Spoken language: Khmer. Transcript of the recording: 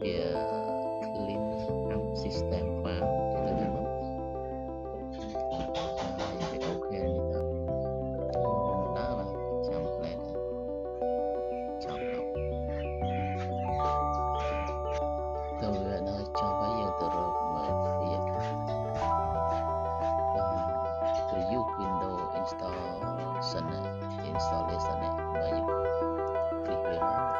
វា clean up system file ទៅលើហ្នឹងហើយវាអូខេនេះទៅដើរបាទចាំផ្លែចាំដល់ទៅវាដល់ចប់ហើយយើងទៅរកមើលវាpreview window installation បើយើងคลิกវា